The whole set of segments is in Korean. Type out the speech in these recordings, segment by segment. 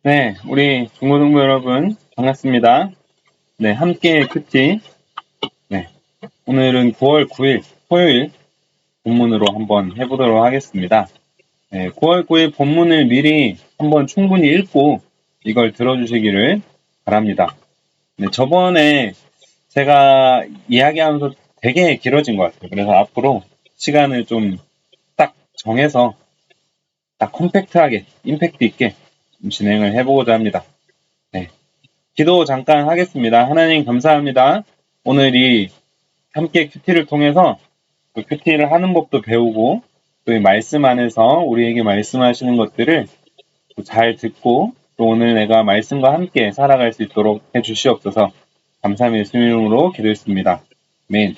네, 우리 중고등부 여러분 반갑습니다. 네, 함께 큐티. 네, 오늘은 9월 9일 토요일 본문으로 한번 해보도록 하겠습니다. 네, 9월 9일 본문을 미리 한번 충분히 읽고 이걸 들어주시기를 바랍니다. 네, 저번에 제가 이야기하면서 되게 길어진 것 같아요. 그래서 앞으로 시간을 좀 딱 정해서 딱 컴팩트하게, 임팩트 있게 좀 진행을 해보고자 합니다. 네. 기도 잠깐 하겠습니다. 하나님 감사합니다. 오늘 이 함께 큐티를 통해서 그 큐티를 하는 법도 배우고 또 이 말씀 안에서 우리에게 말씀하시는 것들을 잘 듣고 또 오늘 내가 말씀과 함께 살아갈 수 있도록 해주시옵소서. 감사함의 예수님으로 기도했습니다. 아멘.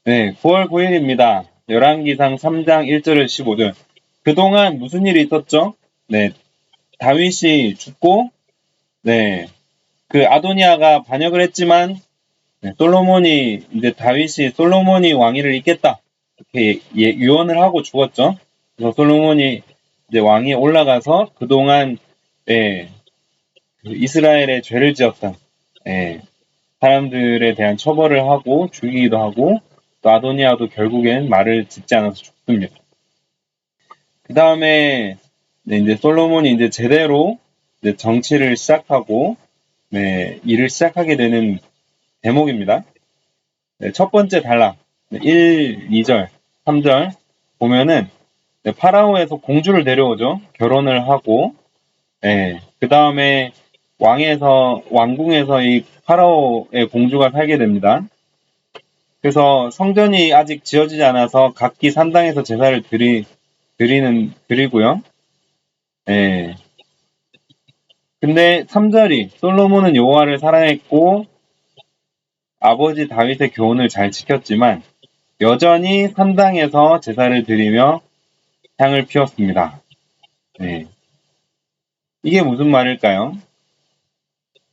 네, 9월 9일입니다. 열왕기상 3장 1절에서 15절. 그동안 무슨 일이 있었죠? 네, 다윗이 죽고 네, 그 아도니아가 반역을 했지만 네, 솔로몬이 왕위를 잇겠다 이렇게 유언을 하고 죽었죠. 그래서 솔로몬이 이제 왕위에 올라가서 그동안 그 이스라엘의 죄를 지었던 사람들에 대한 처벌을 하고 죽이기도 하고 또 아도니아도 결국엔 말을 듣지 않아서 죽습니다. 그 다음에 이제 솔로몬이 이제 제대로 이제 정치를 시작하고 일을 시작하게 되는 대목입니다. 첫 번째 단락 1, 2절, 3절 보면은 파라오에서 공주를 데려오죠. 결혼을 하고 그 다음에 왕궁에서 이 파라오의 공주가 살게 됩니다. 그래서 성전이 아직 지어지지 않아서 각기 산당에서 제사를 드리고요. 근데 3절이 솔로몬은 여호와를 사랑했고 아버지 다윗의 교훈을 잘 지켰지만 여전히 산당에서 제사를 드리며 향을 피웠습니다. 이게 무슨 말일까요?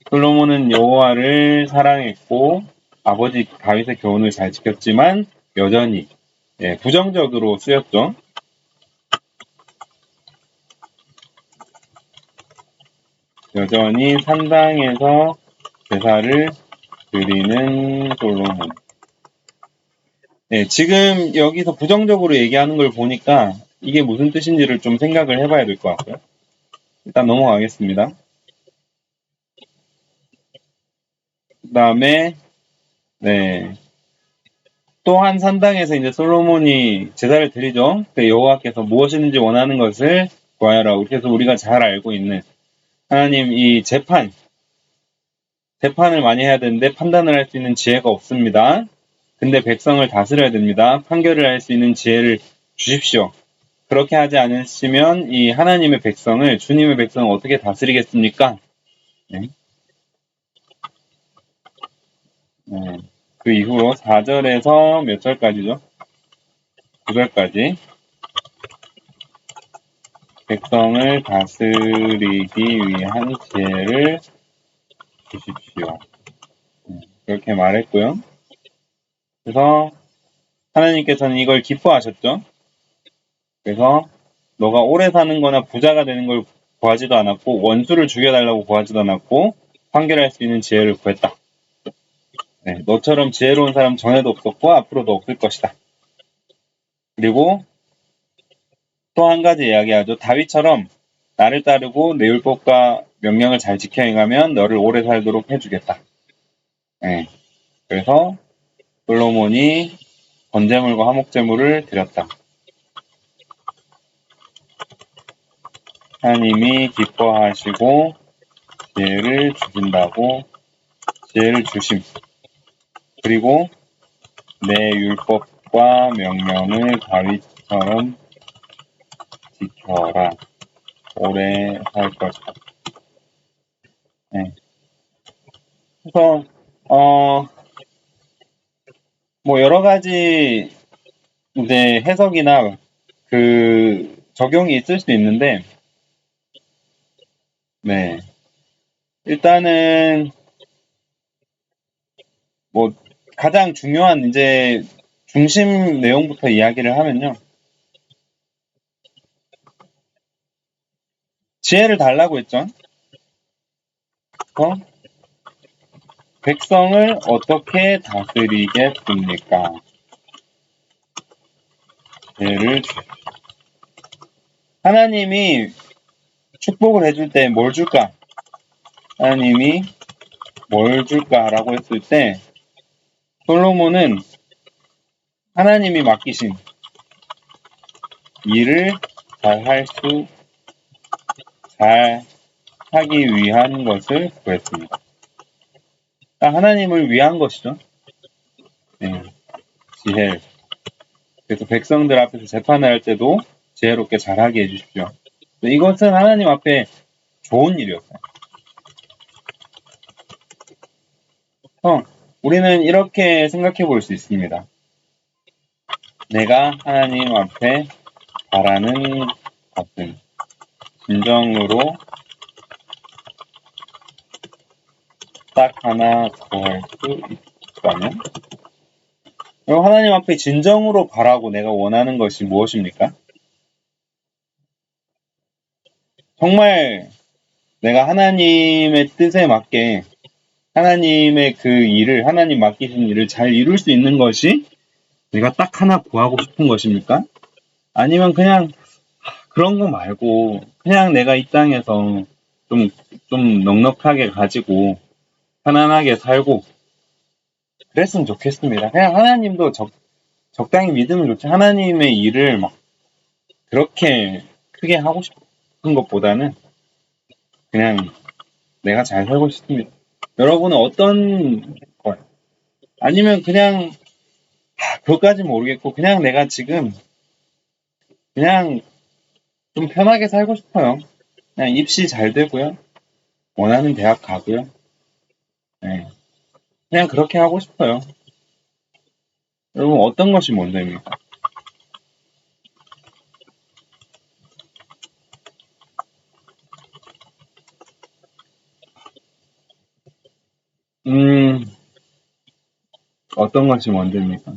솔로몬은 여호와를 사랑했고 아버지 다윗의 교훈을 잘 지켰지만 여전히 부정적으로 쓰였죠. 여전히 산당에서 제사를 드리는 솔로몬. 지금 여기서 부정적으로 얘기하는 걸 보니까 이게 무슨 뜻인지를 좀 생각을 해봐야 될 것 같고요. 일단 넘어가겠습니다. 그 다음에 또한 산당에서 이제 솔로몬이 제사를 드리죠. 여호와께서 무엇이든지 원하는 것을 구하여라. 그래서 우리가 잘 알고 있는 하나님 이 재판을 많이 해야 되는데 판단을 할 수 있는 지혜가 없습니다. 근데 백성을 다스려야 됩니다. 판결을 할 수 있는 지혜를 주십시오. 그렇게 하지 않으시면 이 하나님의 백성을, 주님의 백성을 어떻게 다스리겠습니까? 그 이후로 4절에서 몇 절까지죠? 9절까지 백성을 다스리기 위한 지혜를 주십시오. 그렇게 말했고요. 그래서 하나님께서는 이걸 기뻐하셨죠. 그래서 너가 오래 사는 거나 부자가 되는 걸 구하지도 않았고 원수를 죽여달라고 구하지도 않았고 판결할 수 있는 지혜를 구했다. 너처럼 지혜로운 사람 전에도 없었고 앞으로도 없을 것이다. 그리고 또 한 가지 이야기하죠. 다윗처럼 나를 따르고 내 율법과 명령을 잘 지켜 행하면 너를 오래 살도록 해주겠다. 그래서 솔로몬이 번제물과 화목제물을 드렸다. 하나님이 기뻐하시고 지혜를 주신다고 지혜를 주심. 그리고 내 율법과 명령을 다윗처럼 지켜라. 오래 살 것이다. 그래서 뭐 여러 가지 이제 해석이나 그 적용이 있을 수 있는데 일단은 뭐 가장 중요한 이제 중심 내용부터 이야기를 하면요. 지혜를 달라고 했죠. 백성을 어떻게 다스리겠습니까? 예를 하나님이 축복을 해줄 때 뭘 줄까? 하나님이 뭘 줄까라고 했을 때 솔로몬은 하나님이 맡기신 일을 잘 하기 위한 것을 구했습니다. 그러니까 하나님을 위한 것이죠. 네, 지혜. 그래서 백성들 앞에서 재판을 할 때도 지혜롭게 잘하게 해주십시오. 이것은 하나님 앞에 좋은 일이었어요. 우리는 이렇게 생각해 볼 수 있습니다. 내가 하나님 앞에 바라는 것은 진정으로 딱 하나 구할 수 있다면? 그럼 하나님 앞에 진정으로 바라고 내가 원하는 것이 무엇입니까? 정말 내가 하나님의 뜻에 맞게 하나님의 그 일을, 하나님 맡기신 일을 잘 이룰 수 있는 것이 내가 딱 하나 구하고 싶은 것입니까? 아니면 그냥 그런 거 말고 그냥 내가 이 땅에서 좀 넉넉하게 가지고 편안하게 살고 그랬으면 좋겠습니다. 그냥 하나님도 적당히 믿으면 좋지. 하나님의 일을 막 그렇게 크게 하고 싶은 것보다는 그냥 내가 잘 살고 싶습니다. 여러분은 어떤 거예요? 아니면 그냥 그것까지 모르겠고 그냥 내가 지금 그냥 좀 편하게 살고 싶어요. 그냥 입시 잘 되고요. 원하는 대학 가고요. 네. 그냥 그렇게 하고 싶어요. 여러분 어떤 것이 먼저입니까? 어떤 것이 먼저입니까?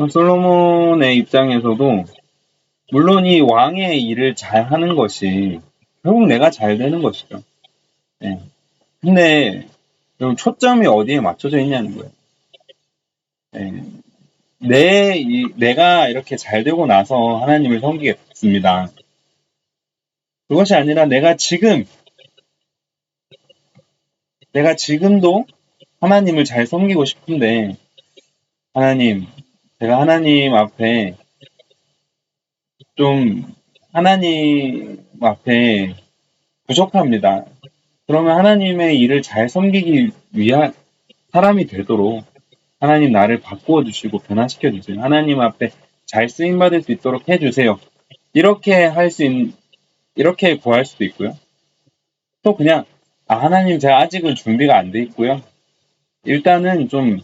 솔로몬의 입장에서도 물론 이 왕의 일을 잘 하는 것이 결국 내가 잘 되는 것이죠. 네. 근데 초점이 어디에 맞춰져 있냐는 거예요. 네. 내가 이렇게 잘 되고 나서 하나님을 섬기겠습니다. 그것이 아니라 내가 지금도 하나님을 잘 섬기고 싶은데 하나님, 제가 하나님 앞에 좀 하나님 앞에 부족합니다. 그러면 하나님의 일을 잘 섬기기 위한 사람이 되도록 하나님 나를 바꾸어 주시고 변화시켜 주세요. 하나님 앞에 잘 쓰임 받을 수 있도록 해 주세요. 이렇게 이렇게 구할 수도 있고요. 또 그냥 하나님 제가 아직은 준비가 안 돼 있고요. 일단은 좀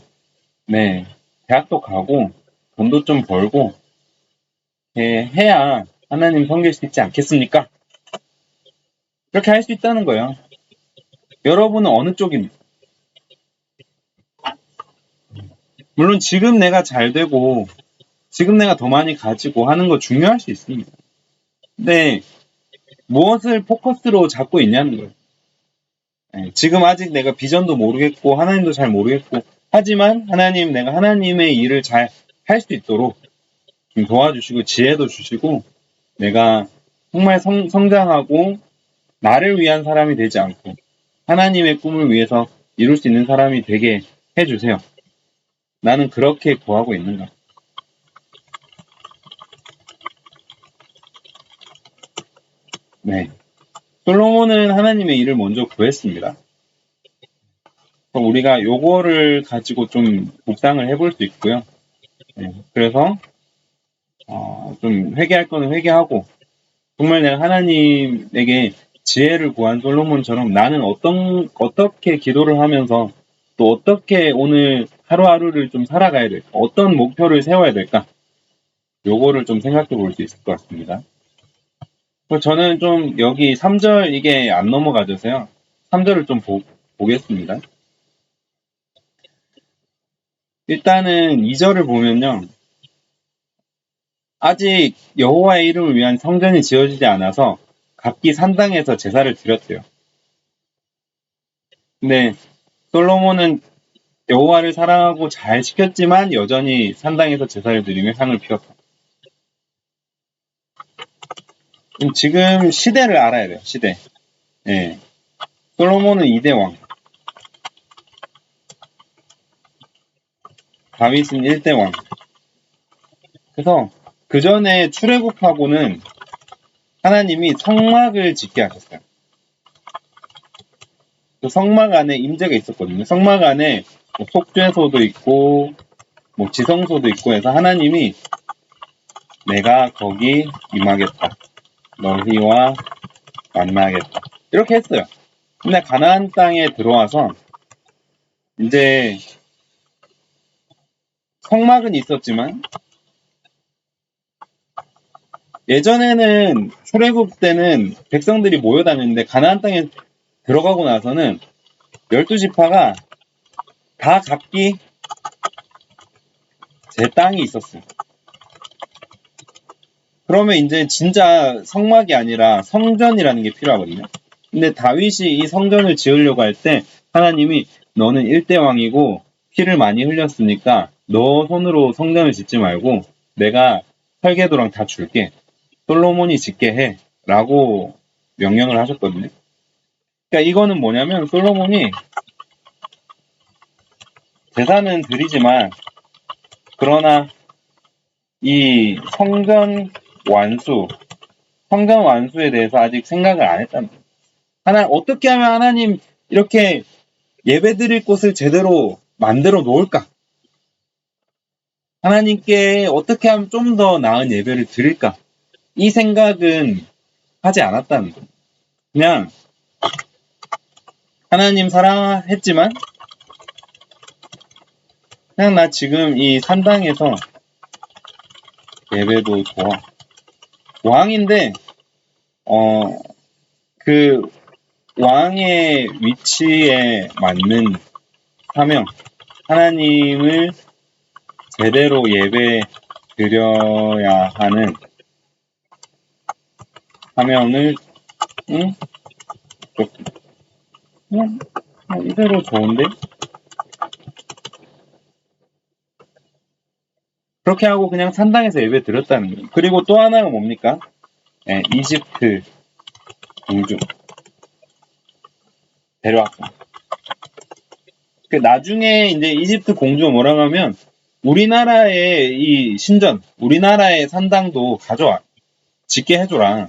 대학도 가고 돈도 좀 벌고 해야 하나님 섬길 수 있지 않겠습니까? 그렇게 할 수 있다는 거예요. 여러분은 어느 쪽입니까? 물론 지금 내가 잘 되고 지금 내가 더 많이 가지고 하는 거 중요할 수 있습니다. 근데 무엇을 포커스로 잡고 있냐는 거예요. 지금 아직 내가 비전도 모르겠고 하나님도 잘 모르겠고 하지만 하나님 내가 하나님의 일을 잘 할 수 있도록 좀 도와주시고 지혜도 주시고 내가 정말 성장하고 나를 위한 사람이 되지 않고 하나님의 꿈을 위해서 이룰 수 있는 사람이 되게 해주세요. 나는 그렇게 구하고 있는 거야. 네. 솔로몬은 하나님의 일을 먼저 구했습니다. 그럼 우리가 요거를 가지고 좀 묵상을 해볼 수 있고요. 그래서 좀 회개할 거는 회개하고 정말 내가 하나님에게 지혜를 구한 솔로몬처럼 나는 어떻게 기도를 하면서 또 어떻게 오늘 하루하루를 좀 살아가야 될까? 어떤 목표를 세워야 될까? 요거를 좀 생각해 볼 수 있을 것 같습니다. 저는 좀 여기 3절 이게 안 넘어가져서요. 3절을 좀 보겠습니다. 일단은 2절을 보면요. 아직 여호와의 이름을 위한 성전이 지어지지 않아서 각기 산당에서 제사를 드렸대요. 근데 솔로몬은 여호와를 사랑하고 잘 지켰지만 여전히 산당에서 제사를 드리며 향을 피웠다. 지금 시대를 알아야 돼요. 시대. 예. 솔로몬은 2대 왕, 다윗은 1대 왕. 그래서 그 전에 출애굽하고는 하나님이 성막을 짓게 하셨어요. 그 성막 안에 임재가 있었거든요. 성막 안에 뭐 속죄소도 있고 뭐 지성소도 있고 해서 하나님이 내가 거기 임하겠다. 너희와 만나겠다. 이렇게 했어요. 근데 가나안 땅에 들어와서 이제 성막은 있었지만 예전에는 출애굽 때는 백성들이 모여 다녔는데 가나안 땅에 들어가고 나서는 12지파가 다 각기 제 땅이 있었어요. 그러면 이제 진짜 성막이 아니라 성전이라는 게 필요하거든요. 근데 다윗이 이 성전을 지으려고 할 때 하나님이 너는 1대 왕이고 피를 많이 흘렸으니까 너 손으로 성전을 짓지 말고 내가 설계도랑 다 줄게. 솔로몬이 짓게 해. 라고 명령을 하셨거든요. 그러니까 이거는 뭐냐면 솔로몬이 제사는 드리지만 그러나 이 성전 완수에 대해서 아직 생각을 안 했다는 거예요. 어떻게 하면 하나님 이렇게 예배 드릴 곳을 제대로 만들어 놓을까? 하나님께 어떻게 하면 좀 더 나은 예배를 드릴까? 이 생각은 하지 않았다는 거예요. 그냥 하나님 사랑했지만 그냥 나 지금 이 산당에서 예배도 좋아. 왕인데 그 왕의 위치에 맞는 사명, 하나님을 제대로 예배 드려야 하는 사명을 그냥 이대로 좋은데? 그렇게 하고 그냥 산당에서 예배 드렸다는 거예요. 그리고 또 하나가 뭡니까? 네, 이집트 공주 데려왔고. 나중에 이제 이집트 공주가 뭐라고 하면 우리나라의 이 신전, 우리나라의 산당도 가져와. 짓게 해줘라.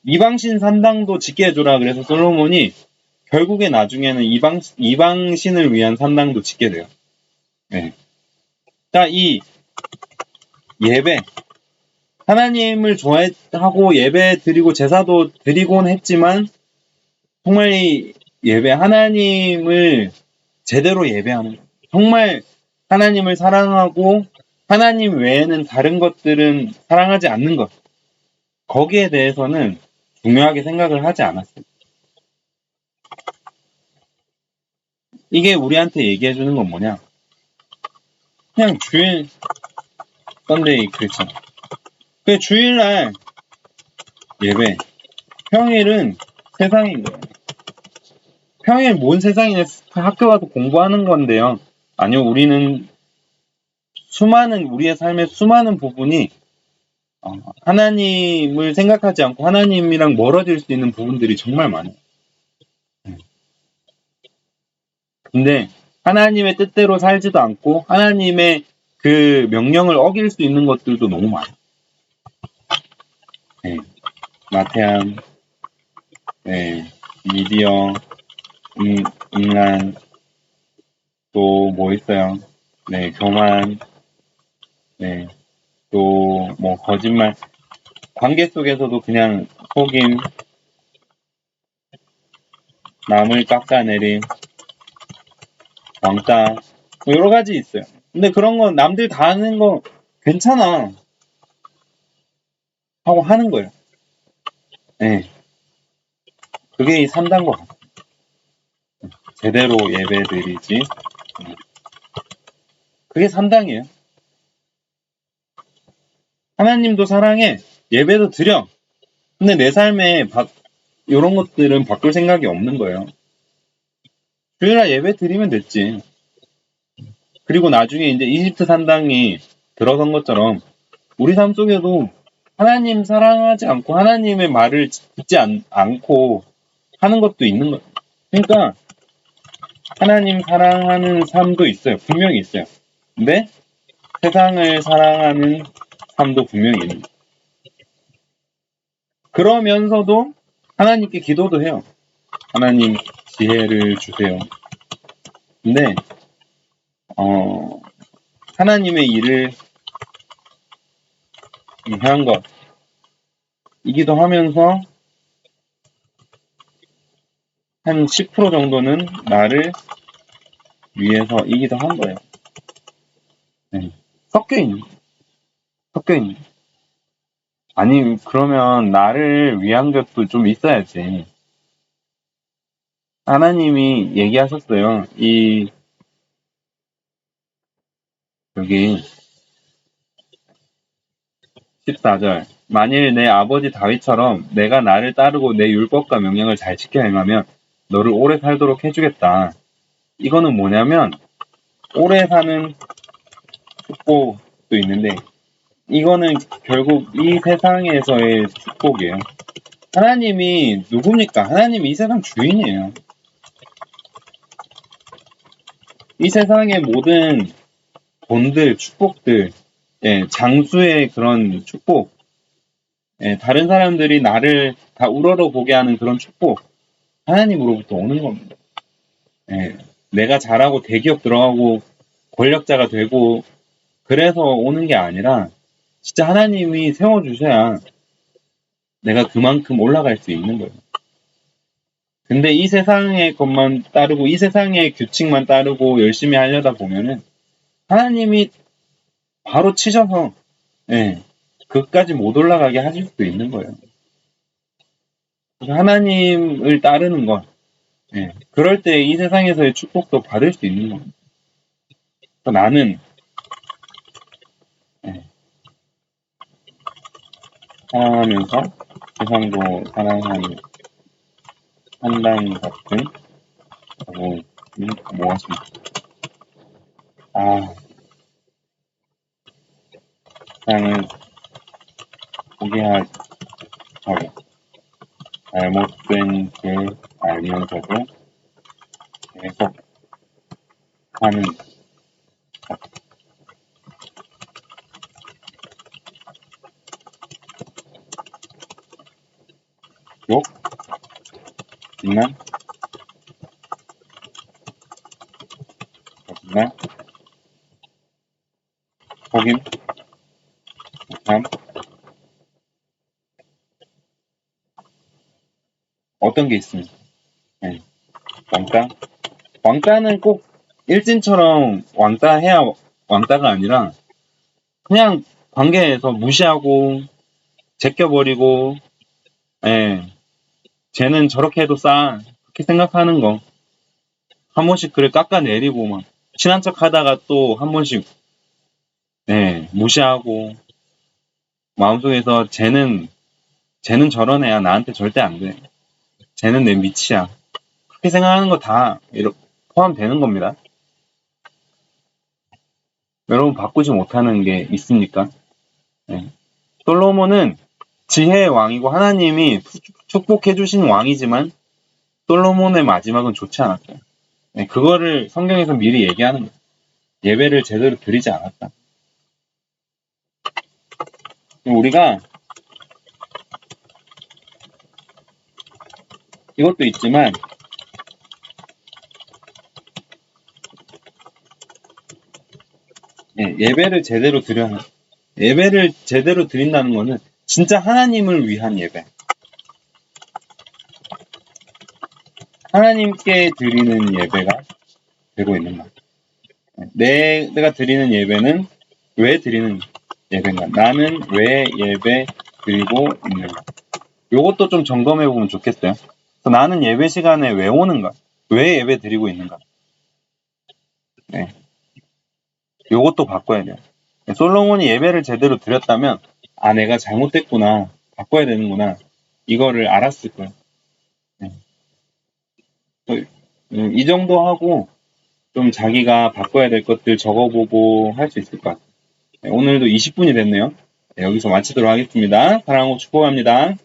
이방신 산당도 짓게 해줘라. 그래서 솔로몬이 결국에 나중에는 이방신을 위한 산당도 짓게 돼요. 네. 자, 이 예배. 하나님을 좋아하고 예배 드리고 제사도 드리곤 했지만 정말 이 예배, 하나님을 제대로 예배하는 정말 하나님을 사랑하고 하나님 외에는 다른 것들은 사랑하지 않는 것. 거기에 대해서는 중요하게 생각을 하지 않았어요. 이게 우리한테 얘기해 주는 건 뭐냐? 그냥 주일, 썬데이 크리스천. 그 주일날 예배, 평일은 세상인 거예요. 평일 뭔 세상이냐? 학교 가서 공부하는 건데요. 아니요, 우리는 우리의 삶의 수많은 부분이 하나님을 생각하지 않고 하나님이랑 멀어질 수 있는 부분들이 정말 많아요. 근데 하나님의 뜻대로 살지도 않고 하나님의 그 명령을 어길 수 있는 것들도 너무 많아요. 네. 마태안, 네. 미디어, 인간, 또 뭐 있어요? 네, 교만, 네. 또 뭐 거짓말, 관계 속에서도 그냥 속임, 남을 깎아내림, 왕따, 뭐 여러 가지 있어요. 근데 그런 건 남들 다 하는 거 괜찮아 하고 하는 거예요. 네. 그게 이 3단인 것 같아요. 제대로 예배드리지. 그게 3단이에요. 하나님도 사랑해. 예배도 드려. 근데 내 삶에 이런 것들은 바꿀 생각이 없는 거예요. 주일날 예배 드리면 됐지. 그리고 나중에 이제 이집트 산당이 들어선 것처럼 우리 삶 속에도 하나님 사랑하지 않고 하나님의 말을 듣지 않고 하는 것도 있는 거예요. 그러니까 하나님 사랑하는 삶도 있어요. 분명히 있어요. 근데 세상을 사랑하는 삶도 분명히 있는 거예요. 그러면서도 하나님께 기도도 해요. 하나님 지혜를 주세요. 근데 하나님의 일을 위한 것이기도 하면서 한 10% 정도는 나를 위해서이기도 한 거예요. 네. 섞여 있는. 아니, 그러면 나를 위한 것도 좀 있어야지. 하나님이 얘기하셨어요. 여기 14절. 만일 내 아버지 다윗처럼 내가 나를 따르고 내 율법과 명령을 잘 지켜 행하면 너를 오래 살도록 해주겠다. 이거는 뭐냐면 오래 사는 축복도 있는데 이거는 결국 이 세상에서의 축복이에요. 하나님이 누굽니까? 하나님이 이 세상 주인이에요. 이 세상의 모든 돈들, 축복들, 장수의 그런 축복, 다른 사람들이 나를 다 우러러보게 하는 그런 축복, 하나님으로부터 오는 겁니다. 내가 잘하고 대기업 들어가고 권력자가 되고 그래서 오는 게 아니라 진짜 하나님이 세워주셔야 내가 그만큼 올라갈 수 있는 거예요. 근데 이 세상의 것만 따르고 이 세상의 규칙만 따르고 열심히 하려다 보면은 하나님이 바로 치셔서 그까지 못 올라가게 하실 수도 있는 거예요. 하나님을 따르는 것, 그럴 때 이 세상에서의 축복도 받을 수 있는 겁니다. 나는 사랑하면서 세상도 사랑하는 한다는 같은 부분이 무엇입니까? 세상을 포기하고 잘못된 줄 알면서도 계속 하는 욕, 비난, 거짓말, 속임, 참 어떤 게 있습니까? 왕따? 왕따는 꼭 일진처럼 왕따 해야 왕따가 아니라 그냥 관계에서 무시하고 제껴버리고 쟤는 저렇게 해도 싸 그렇게 생각하는 거 한 번씩 그래 깎아내리고 막 친한 척 하다가 또 한 번씩 무시하고 마음속에서 쟤는 저런 애야 나한테 절대 안 돼 쟤는 내 밑이야 그렇게 생각하는 거 다 포함되는 겁니다. 여러분 바꾸지 못하는 게 있습니까? 솔로몬은 지혜의 왕이고 하나님이 축복해 주신 왕이지만 솔로몬의 마지막은 좋지 않았어요. 그거를 성경에서 미리 얘기하는 거예요. 예배를 제대로 드리지 않았다. 우리가 이것도 있지만 예배를 제대로 드린다는 거는 진짜 하나님을 위한 예배. 하나님께 드리는 예배가 되고 있는 거야. 내가 드리는 예배는 왜 드리는 예배인가? 나는 왜 예배 드리고 있는가? 요것도 좀 점검해 보면 좋겠어요. 나는 예배 시간에 왜 오는가? 왜 예배 드리고 있는가? 요것도 바꿔야 돼요. 솔로몬이 예배를 제대로 드렸다면 내가 잘못했구나. 바꿔야 되는구나. 이거를 알았을 거예요. 네. 이 정도 하고 좀 자기가 바꿔야 될 것들 적어보고 할 수 있을 것 같아요. 네, 오늘도 20분이 됐네요. 네, 여기서 마치도록 하겠습니다. 사랑하고 축복합니다.